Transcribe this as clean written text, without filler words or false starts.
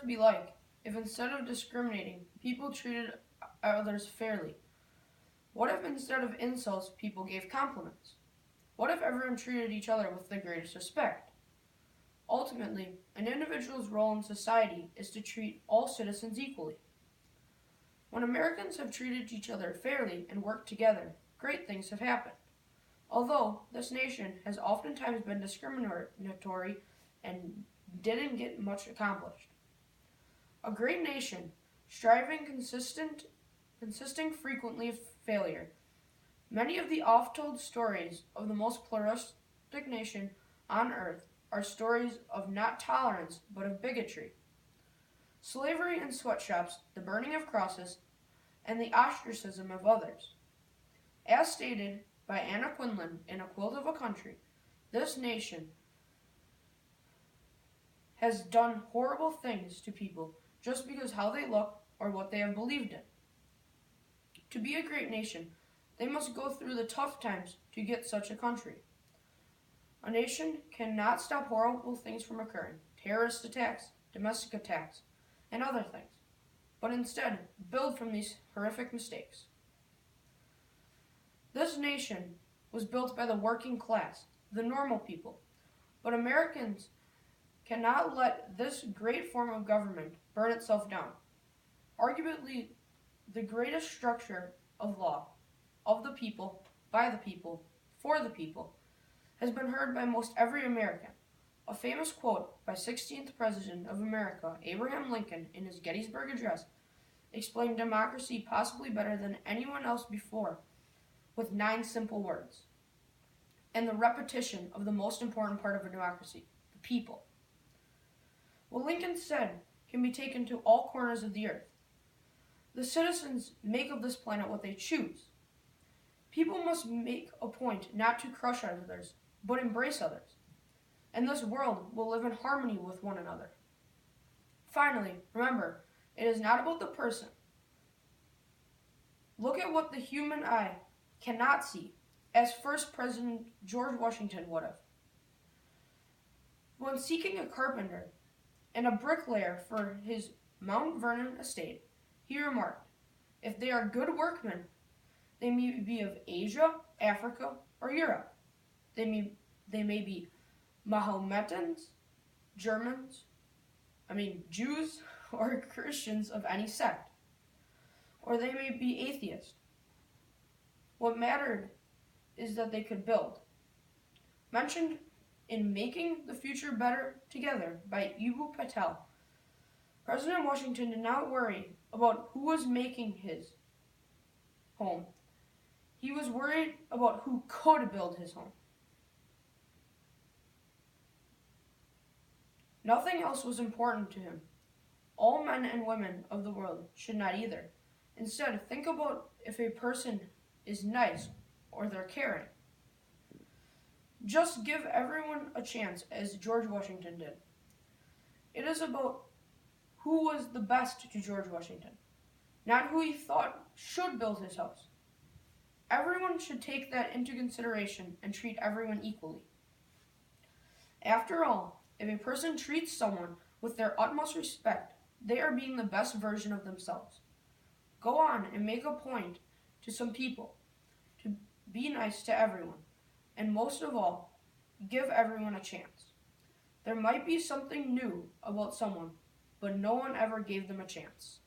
earth be like if instead of discriminating, people treated others fairly? What if instead of insults, people gave compliments? What if everyone treated each other with the greatest respect? Ultimately, an individual's role in society is to treat all citizens equally. When Americans have treated each other fairly and worked together, great things have happened. Although this nation has oftentimes been discriminatory and didn't get much accomplished. A great nation, consisting frequently of failure. Many of the oft-told stories of the most pluralistic nation on earth are stories of not tolerance but of bigotry. Slavery in sweatshops, the burning of crosses, and the ostracism of others. As stated by Anna Quinlan in A Quilt of a Country, this nation has done horrible things to people just because how they look or what they have believed in. To be a great nation, they must go through the tough times to get such a country. A nation cannot stop horrible things from occurring, terrorist attacks, domestic attacks, and other things, but instead build from these horrific mistakes. This nation was built by the working class, the normal people, but Americans cannot let this great form of government burn itself down. Arguably, the greatest structure of law, of the people, by the people, for the people, has been heard by most every American. A famous quote by 16th President of America, Abraham Lincoln, in his Gettysburg Address, explained democracy possibly better than anyone else before, with 9 simple words. And the repetition of the most important part of a democracy, the people. What Lincoln said can be taken to all corners of the earth. The citizens make of this planet what they choose. People must make a point not to crush others, but embrace others. And this world will live in harmony with one another. Finally, remember, it is not about the person. Look at what the human eye cannot see, as first President George Washington would have. When seeking a carpenter and a bricklayer for his Mount Vernon estate, he remarked, "If they are good workmen, they may be of Asia, Africa, or Europe. They may be Mahometans, Jews, or Christians of any sect, or they may be atheists. What mattered is that they could build." Mentioned in Making the Future Better Together by Eboo Patel, President Washington did not worry about who was making his home. He was worried about who could build his home. Nothing else was important to him. All men and women of the world should not either. Instead, think about if a person is nice or they're caring. Just give everyone a chance, as George Washington did. It is about who was the best to George Washington, not who he thought should build his house. Everyone should take that into consideration and treat everyone equally. After all, if a person treats someone with their utmost respect, they are being the best version of themselves. Go on and make a point to some people to be nice to everyone, and most of all, give everyone a chance. There might be something new about someone, but no one ever gave them a chance.